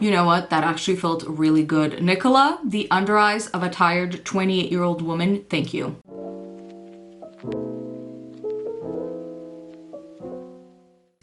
You know what? That actually felt really good. Nicola, the under eyes of a tired 28-year-old woman, thank you.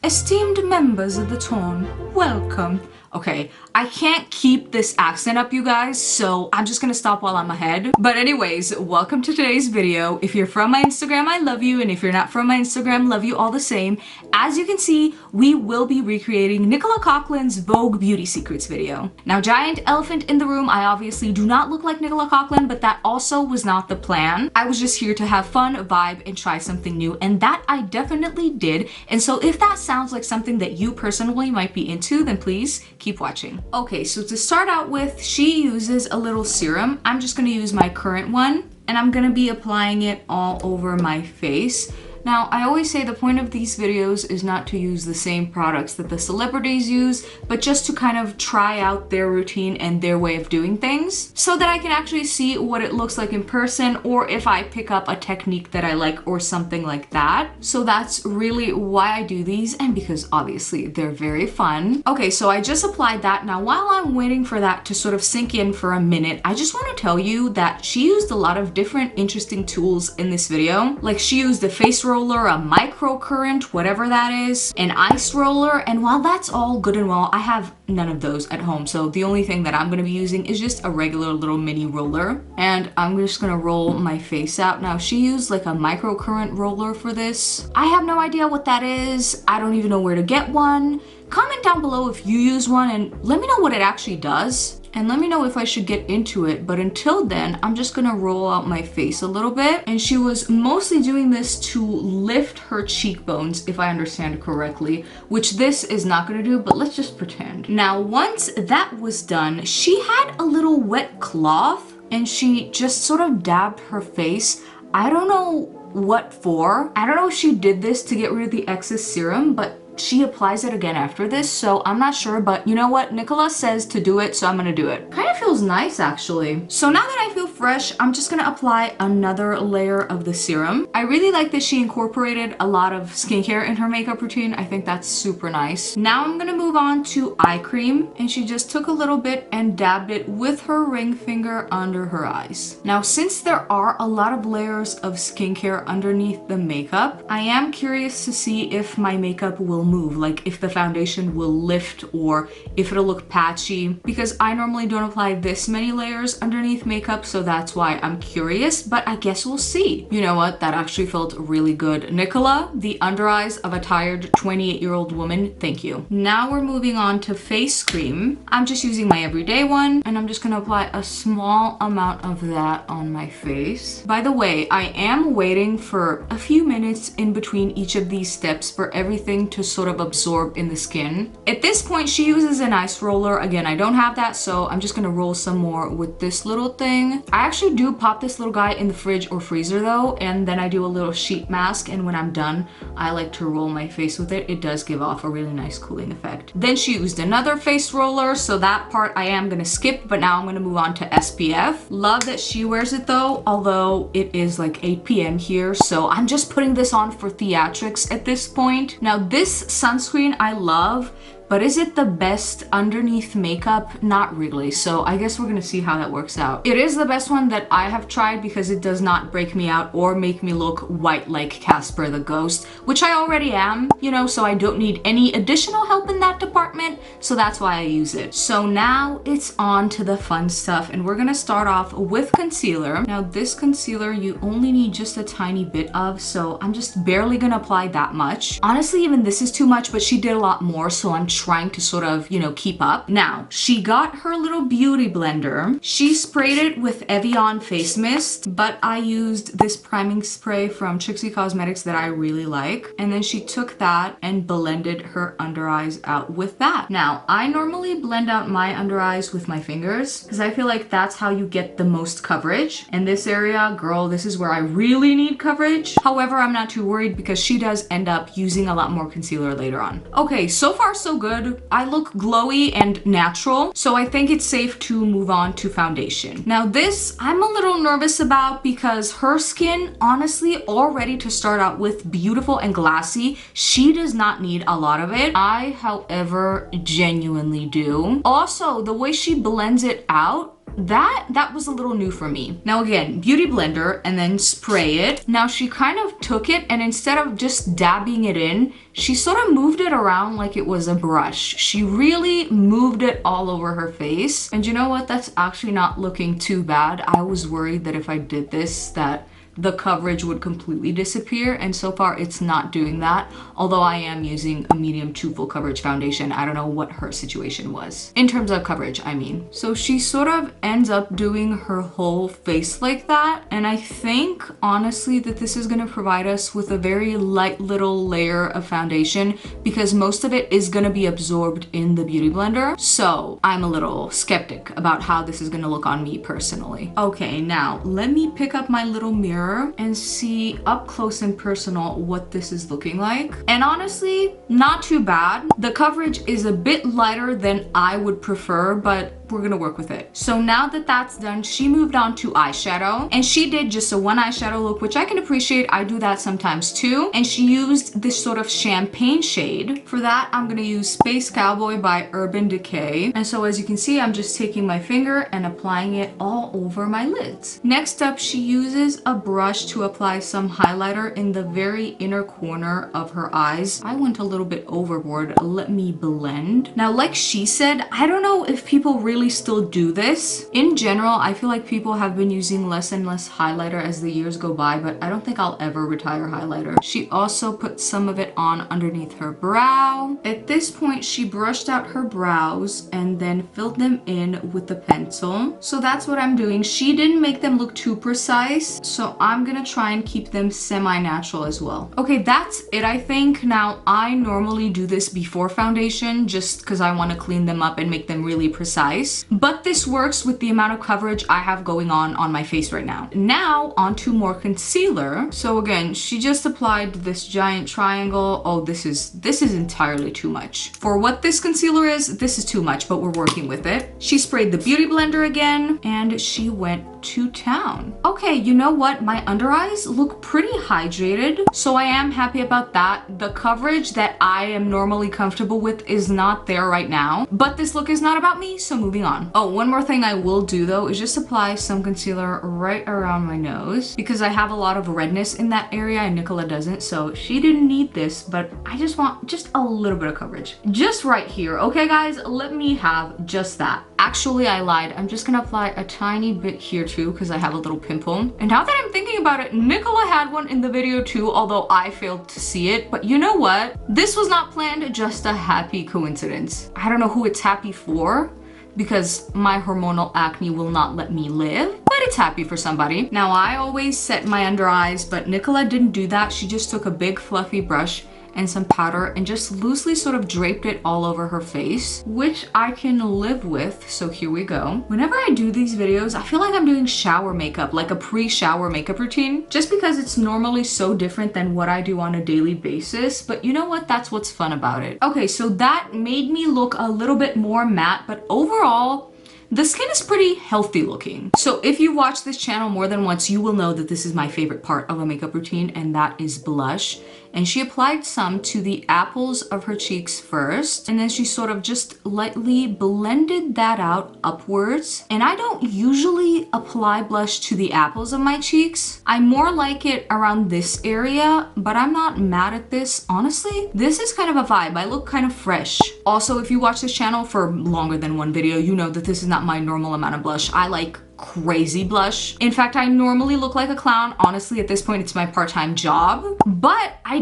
Esteemed members of the Torn, welcome. Okay, I can't keep this accent up, you guys, so I'm just gonna stop while I'm ahead. But anyways, welcome to today's video. If you're from my Instagram, I love you, and if you're not from my Instagram, love you all the same. As you can see, we will be recreating Nicola Coughlan's Vogue Beauty Secrets video. Now, giant elephant in the room, I obviously do not look like Nicola Coughlan, but that also was not the plan. I was just here to have fun, vibe, and try something new, and that I definitely did. And so if that sounds like something that you personally might be into, then please keep watching. Okay, so to start out with, she uses a little serum. I'm just gonna use my current one, and I'm gonna be applying it all over my face. Now, I always say the point of these videos is not to use the same products that the celebrities use, but just to kind of try out their routine and their way of doing things so that I can actually see what it looks like in person, or if I pick up a technique that I like or something like that. So that's really why I do these, and because obviously they're very fun. Okay, so I just applied that. Now, while I'm waiting for that to sort of sink in for a minute, I just want to tell you that she used a lot of different interesting tools in this video. Like, she used a face roller, a microcurrent, whatever that is, an ice roller, and while that's all good and well, I have none of those at home, so the only thing that I'm going to be using is just a regular little mini roller, and I'm just going to roll my face out. Now, she used like a microcurrent roller for this. I have no idea what that is. I don't even know where to get one. Comment down below if you use one and let me know what it actually does. And let me know if I should get into it. But until then, I'm just gonna roll out my face a little bit. And she was mostly doing this to lift her cheekbones, if I understand correctly, which this is not gonna do, but let's just pretend. Now, once that was done, she had a little wet cloth and she just sort of dabbed her face. I don't know what for. I don't know if she did this to get rid of the excess serum, but she applies it again after this, so I'm not sure, but you know what? Nicola says to do it, so I'm gonna do it. Kind of feels nice, actually. So now that I feel fresh, I'm just gonna apply another layer of the serum. I really like that she incorporated a lot of skincare in her makeup routine. I think that's super nice. Now I'm gonna move on to eye cream, and she just took a little bit and dabbed it with her ring finger under her eyes. Now, since there are a lot of layers of skincare underneath the makeup, I am curious to see if my makeup will move, like if the foundation will lift or if it'll look patchy, because I normally don't apply this many layers underneath makeup, so that's why I'm curious, but I guess we'll see. You know what? That actually felt really good. Nicola, the under eyes of a tired 28-year-old woman, thank you. Now we're moving on to face cream. I'm just using my everyday one, and I'm just gonna apply a small amount of that on my face. By the way, I am waiting for a few minutes in between each of these steps for everything to sort of absorb in the skin. At this point, she uses an ice roller. Again, I don't have that, so I'm just gonna roll some more with this little thing. I actually do pop this little guy in the fridge or freezer though, and then I do a little sheet mask, and when I'm done, I like to roll my face with it. It does give off a really nice cooling effect. Then she used another face roller, so that part I am gonna skip, but now I'm gonna move on to SPF. Love that she wears it though, although it is like 8 p.m. here, so I'm just putting this on for theatrics at this point. Now, this sunscreen I love, but is it the best underneath makeup? Not really, so I guess we're gonna see how that works out. It is the best one that I have tried because it does not break me out or make me look white like Casper the Ghost, which I already am, you know, so I don't need any additional help in that department, so that's why I use it. So now it's on to the fun stuff, and we're gonna start off with concealer. Now, this concealer you only need just a tiny bit of, so I'm just barely gonna apply that much. Honestly, even this is too much, but she did a lot more, so I'm trying to sort of, you know, keep up. Now, she got her little beauty blender. She sprayed it with Evian face mist, but I used this priming spray from Trixie Cosmetics that I really like. And then she took that and blended her under eyes out with that. Now, I normally blend out my under eyes with my fingers because I feel like that's how you get the most coverage. In this area, girl, this is where I really need coverage. However, I'm not too worried because she does end up using a lot more concealer later on. Okay, so far so good. good. I look glowy and natural, so I think it's safe to move on to foundation. Now this, I'm a little nervous about because her skin, honestly, already to start out with beautiful and glassy, she does not need a lot of it. I, however, genuinely do. Also, the way she blends it out, that was a little new for me. Now again, beauty blender and then spray it. Now she kind of took it and instead of just dabbing it in, she sort of moved it around like it was a brush. She really moved it all over her face. And you know what? That's actually not looking too bad. I was worried that if I did this, that the coverage would completely disappear, and so far it's not doing that, although I am using a medium to full coverage foundation. I don't know what her situation was in terms of coverage, I mean. So she sort of ends up doing her whole face like that, and I think honestly that this is going to provide us with a very light little layer of foundation because most of it is going to be absorbed in the beauty blender. So I'm a little skeptic about how this is going to look on me personally. Okay, now let me pick up my little mirror and see up close and personal what this is looking like. And honestly, not too bad. The coverage is a bit lighter than I would prefer, but we're gonna work with it. So now that that's done, she moved on to eyeshadow, and she did just a one eyeshadow look, which I can appreciate. I do that sometimes too. And she used this sort of champagne shade. For that, I'm gonna use Space Cowboy by Urban Decay. And so as you can see, I'm just taking my finger and applying it all over my lids. Next up, she uses a brush to apply some highlighter in the very inner corner of her eyes. I went a little bit overboard. Let me blend. Now, like she said, I don't know if people really still do this. In general, I feel like people have been using less and less highlighter as the years go by, but I don't think I'll ever retire highlighter. She also put some of it on underneath her brow. At this point, she brushed out her brows and then filled them in with the pencil. So that's what I'm doing. She didn't make them look too precise, so I'm gonna try and keep them semi-natural as well. Okay, that's it, I think. Now, I normally do this before foundation just because I want to clean them up and make them really precise. But this works with the amount of coverage I have going on my face right now. Now, onto more concealer. So again, she just applied this giant triangle. Oh, this is entirely too much. For what this concealer is, this is too much, but we're working with it. She sprayed the beauty blender again, and she went to town. Okay, you know what? My under eyes look pretty hydrated, so I am happy about that. The coverage that I am normally comfortable with is not there right now, but this look is not about me, so moving on. Oh, one more thing I will do though is just apply some concealer right around my nose because I have a lot of redness in that area and Nicola doesn't, so she didn't need this, but I just want just a little bit of coverage. Just right here. Okay guys, let me have just that. Actually, I lied. I'm just gonna apply a tiny bit here too because I have a little pimple. And now that I'm thinking about it, Nicola had one in the video too, although I failed to see it. But you know what? This was not planned, just a happy coincidence. I don't know who it's happy for because my hormonal acne will not let me live, but it's happy for somebody. Now, I always set my under eyes, but Nicola didn't do that. She just took a big fluffy brush and some powder and just loosely sort of draped it all over her face, which I can live with. So here we go. Whenever I do these videos, I feel like I'm doing shower makeup, like a pre-shower makeup routine, just because it's normally so different than what I do on a daily basis. But you know what? That's what's fun about it. Okay, so that made me look a little bit more matte, but overall, the skin is pretty healthy looking. So if you watch this channel more than once, you will know that this is my favorite part of a makeup routine, and that is blush. And she applied some to the apples of her cheeks first, and then she sort of just lightly blended that out upwards. And I don't usually apply blush to the apples of my cheeks. I more like it around this area, but I'm not mad at this. Honestly, this is kind of a vibe. I look kind of fresh. Also, if you watch this channel for longer than one video, you know that this is not my normal amount of blush. I like crazy blush. In fact, I normally look like a clown. Honestly, at this point, it's my part-time job. But I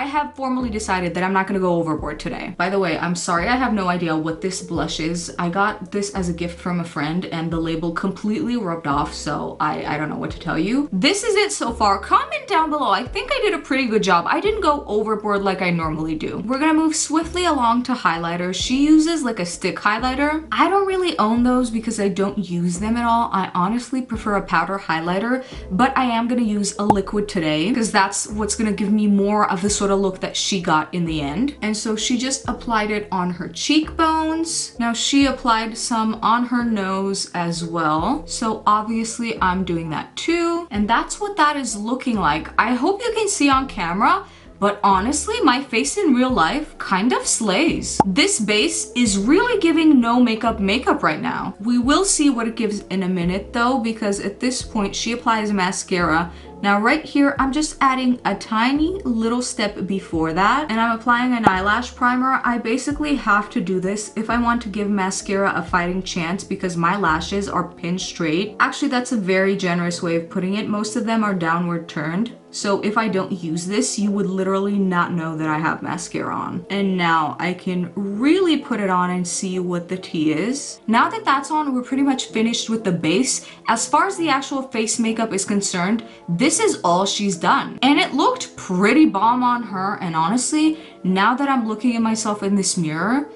have formally decided that I'm not gonna go overboard today. By the way, I'm sorry, I have no idea what this blush is. I got this as a gift from a friend and the label completely rubbed off, so I don't know what to tell you. This is it so far. Comment down below. I think I did a pretty good job. I didn't go overboard like I normally do. We're gonna move swiftly along to highlighter. She uses like a stick highlighter. I don't really own those because I don't use them them at all. I honestly prefer a powder highlighter, but I am gonna use a liquid today because that's what's gonna give me more of the sort of look that she got in the end. And so she just applied it on her cheekbones. Now she applied some on her nose as well. So obviously I'm doing that too. And that's what that is looking like. I hope you can see on camera, but honestly, my face in real life kind of slays. This base is really giving no makeup right now. We will see what it gives in a minute though, because at this point she applies mascara. Now right here, I'm just adding a tiny little step before that, and I'm applying an eyelash primer. I basically have to do this if I want to give mascara a fighting chance because my lashes are pinned straight. Actually, that's a very generous way of putting it. Most of them are downward turned. So if I don't use this, you would literally not know that I have mascara on. And now I can really put it on and see what the tea is. Now that that's on, we're pretty much finished with the base. As far as the actual face makeup is concerned, this is all she's done. And it looked pretty bomb on her. And honestly, now that I'm looking at myself in this mirror,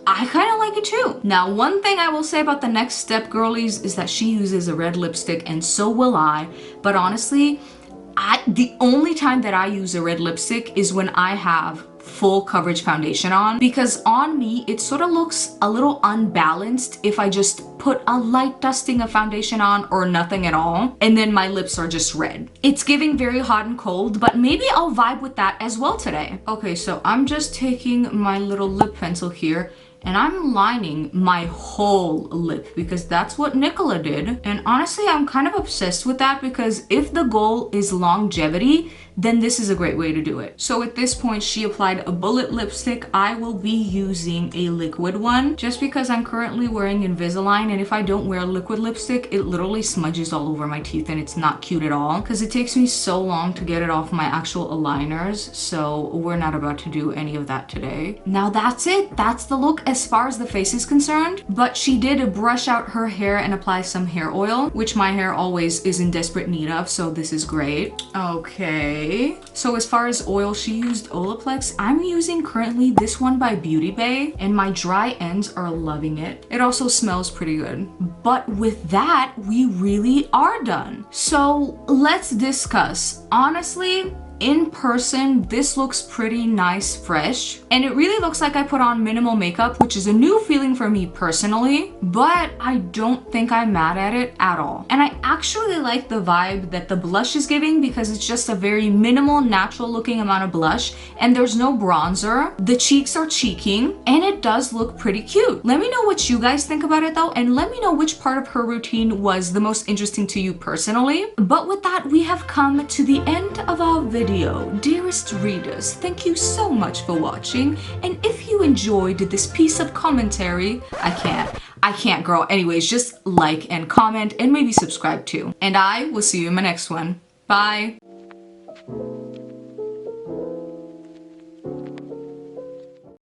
I kind of like it too. Now, one thing I will say about the next step, girlies, is that she uses a red lipstick and so will I. But honestly, the only time that I use a red lipstick is when I have full coverage foundation on, because on me it sort of looks a little unbalanced if I just put a light dusting of foundation on or nothing at all and then my lips are just red. It's giving very hot and cold, but maybe I'll vibe with that as well today. Okay, so I'm just taking my little lip pencil here and I'm lining my whole lip because that's what Nicola did. And honestly, I'm kind of obsessed with that because if the goal is longevity, then this is a great way to do it. So at this point, she applied a bullet lipstick. I will be using a liquid one just because I'm currently wearing Invisalign, and if I don't wear liquid lipstick, it literally smudges all over my teeth and it's not cute at all because it takes me so long to get it off my actual aligners. So we're not about to do any of that today. Now that's it. That's the look as far as the face is concerned, but she did brush out her hair and apply some hair oil, which my hair always is in desperate need of, so this is great. Okay. So as far as oil, she used Olaplex. I'm using currently this one by Beauty Bay, and my dry ends are loving it. It also smells pretty good. But with that, we really are done. So let's discuss. Honestly, in person, this looks pretty nice, fresh, and it really looks like I put on minimal makeup, which is a new feeling for me personally, but I don't think I'm mad at it at all. And I actually like the vibe that the blush is giving because it's just a very minimal, natural looking amount of blush, and there's no bronzer. The cheeks are cheeking, and it does look pretty cute. Let me know what you guys think about it though, and let me know which part of her routine was the most interesting to you personally. But with that, we have come to the end of our video. Dearest readers, thank you so much for watching, and if you enjoyed this piece of commentary, I can't girl. Anyways, just like and comment and maybe subscribe too. And I will see you in my next one. Bye.